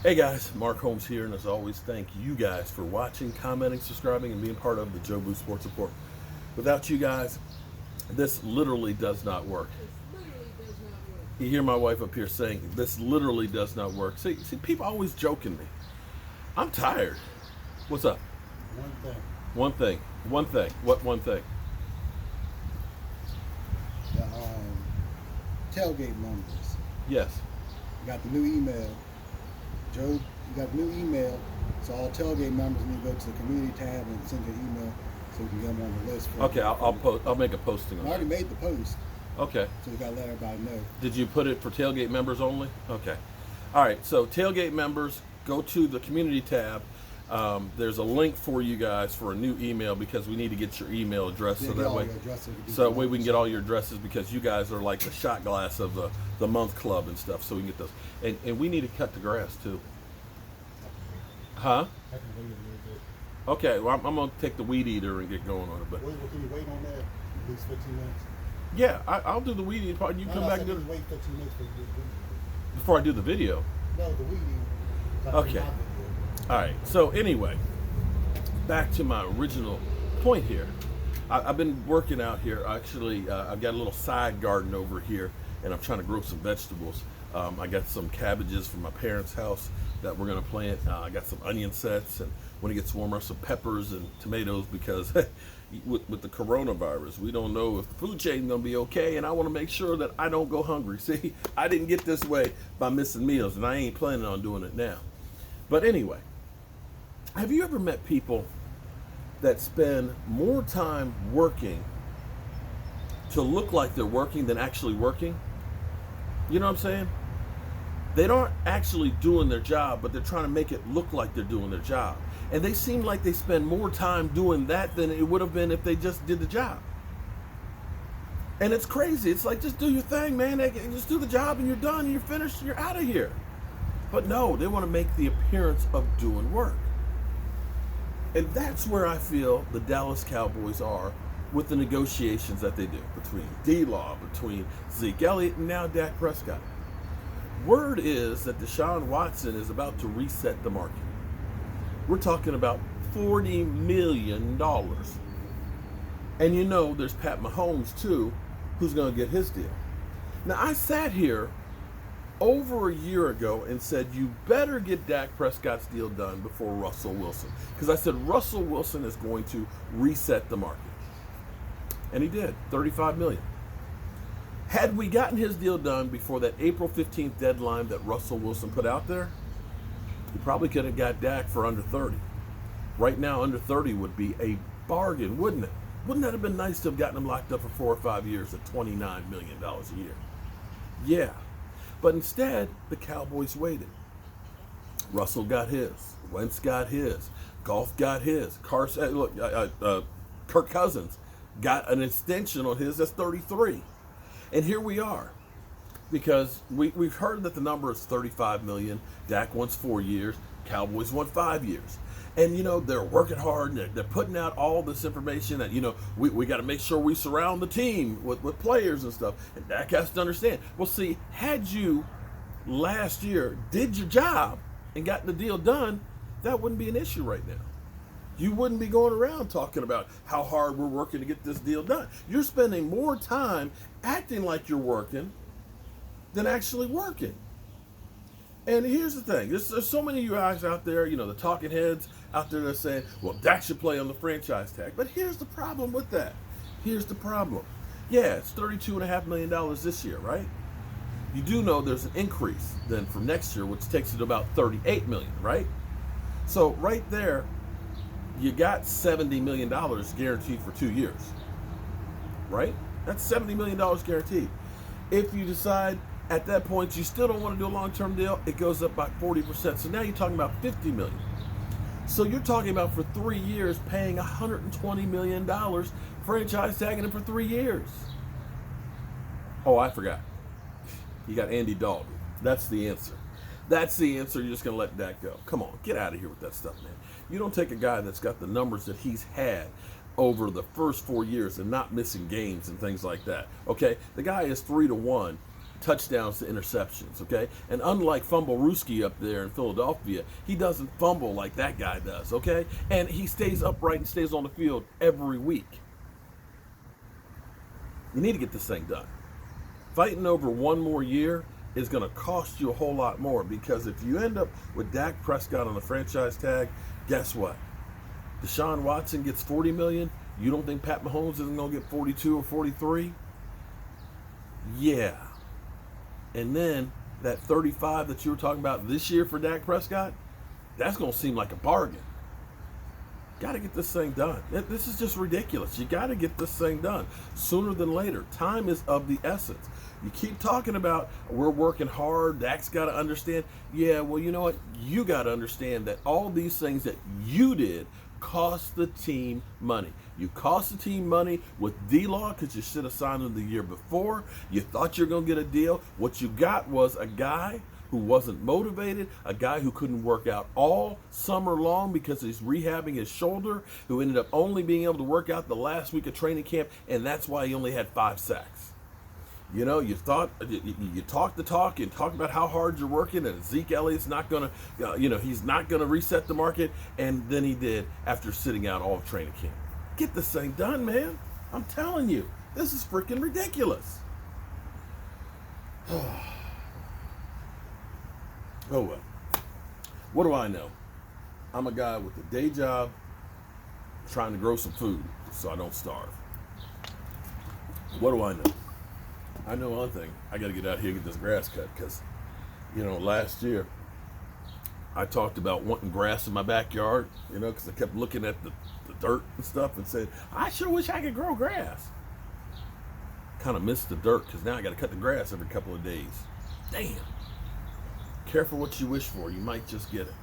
Hey guys, Mark Holmes here, and as always, thank you guys for watching, commenting, subscribing, and being part of the Joe Boo Sports Report. Without you guys, this literally does not work. You hear my wife up here saying, this literally does not work. See, people always joking me. I'm tired. What's up? One thing, One thing. One thing. What one thing? the tailgate members. Yes. You got the new email. Joe, you got the new email. So all tailgate members need to go to the community tab and send your email so we can get them on the list. Okay, I'll make a posting I on already that. made the post, Okay. so we got to let everybody know. Did you put it for tailgate members only? Okay. All right. So tailgate members, go to the community tab. There's a link for you guys for a new email because we need to get your email address Yeah, so get that all way, your addresses, we can do so that some way we can get stuff. all your addresses because you guys are like the shot glass of the month club and stuff. So we can get those. And we need to cut the grass too. Huh? I can wait a little bit. Okay. Well, I'm gonna take the weed eater and get going on it. But Can you wait on that? At least 15 minutes. yeah, I'll do the weed eater part. And you come back and do it Wait 15 minutes for you to do the weed. before I do the video. No, the weed eater. Okay. All right. So anyway, back to my original point here. I've been working out here. Actually, I've got a little side garden over here, and I'm trying to grow some vegetables. I got some cabbages from my parents' house that we're going to plant. I got some onion sets, and when it gets warmer, some peppers and tomatoes because with the coronavirus, we don't know if the food chain is going to be okay, and I want to make sure that I don't go hungry. See, I didn't get this way by missing meals, and I ain't planning on doing it now. But anyway, have you ever met people that spend more time working to look like they're working than actually working? You know what I'm saying? They aren't actually doing their job, but they're trying to make it look like they're doing their job. And they seem like they spend more time doing that than it would have been if they just did the job. And it's crazy. It's like, just do your thing, man. Just do the job and you're done and you're finished. You're out of here. But no, they want to make the appearance of doing work. And that's where I feel the Dallas Cowboys are with the negotiations that they do between D-Law, between Zeke Elliott, and now Dak Prescott. Word is that Deshaun Watson is about to reset the market. We're talking about $40 million. And you know there's Pat Mahomes too, who's going to get his deal. Now I sat here over a year ago and said you better get Dak Prescott's deal done before Russell Wilson. Because I said Russell Wilson is going to reset the market. And he did, $35 million. Had we gotten his deal done before that April 15th deadline that Russell Wilson put out there, he probably could have got Dak for under 30. Right now, under 30 would be a bargain, wouldn't it? Wouldn't that have been nice to have gotten him locked up for 4 or 5 years at $29 million a year? Yeah. But instead, the Cowboys waited. Russell got his. Wentz got his. Goff got his. Kirk Cousins got an extension on his. That's 33. And here we are. Because we've heard that the number is 35 million. Dak wants 4 years. Cowboys want 5 years. And, you know, they're working hard and they're putting out all this information that, you know, we got to make sure we surround the team with players and stuff. And Dak has to understand. Well, see, had you last year did your job and got the deal done, that wouldn't be an issue right now. You wouldn't be going around talking about how hard we're working to get this deal done. You're spending more time acting like you're working than actually working. And here's the thing. There's so many of you guys out there, you know, the talking heads out there that are saying, well, Dak should play on the franchise tag. But here's the problem with that. Here's the problem. Yeah, it's $32.5 million this year, right? You do know there's an increase then for next year, which takes it to about $38 million, right? So right there, you got $70 million guaranteed for 2 years, right? That's $70 million guaranteed. If you decide at that point you still don't want to do a long-term deal, it goes up by 40%. So now you're talking about $50 million. So you're talking about for 3 years paying $120 million, franchise tagging him for 3 years. Oh, I forgot. You got Andy Dalton. That's the answer. That's the answer. You're just going to let Dak go. Come on, get out of here with that stuff, man. You don't take a guy that's got the numbers that he's had over the first 4 years and not missing games and things like that. Okay, the guy is 3-1 touchdowns to interceptions, okay? And unlike Fumble Rooski up there in Philadelphia, he doesn't fumble like that guy does, okay? And he stays upright and stays on the field every week. You need to get this thing done. Fighting over one more year is going to cost you a whole lot more, because if you end up with Dak Prescott on the franchise tag, guess what? Deshaun Watson gets $40 million. You don't think Pat Mahomes isn't going to get 42 or 43? Yeah. And then that 35 that you were talking about this year for Dak Prescott, that's going to seem like a bargain. Got to get this thing done. This is just ridiculous. You got to get this thing done sooner than later. Time is of the essence. You keep talking about we're working hard, Dak's got to understand. Yeah, well, you know what? You got to understand that all these things that you did cost the team money. You cost the team money with D-Law because you should have signed him the year before. You thought you were going to get a deal. What you got was a guy who wasn't motivated, a guy who couldn't work out all summer long because he's rehabbing his shoulder, who ended up only being able to work out the last week of training camp, and that's why he only had 5 sacks. You know, you talk the talk and talk about how hard you're working, and Zeke Elliott's not going to, he's not going to reset the market, and then he did after sitting out all of training camp. Get this thing done, man. I'm telling you, this is freaking ridiculous. Oh well. What do I know? I'm a guy with a day job trying to grow some food so I don't starve. What do I know? I know one thing. I got to get out here and get this grass cut because, last year I talked about wanting grass in my backyard, because I kept looking at the dirt and stuff and said, I sure wish I could grow grass. Kind of missed the dirt because now I got to cut the grass every couple of days. Damn. Careful what you wish for. You might just get it.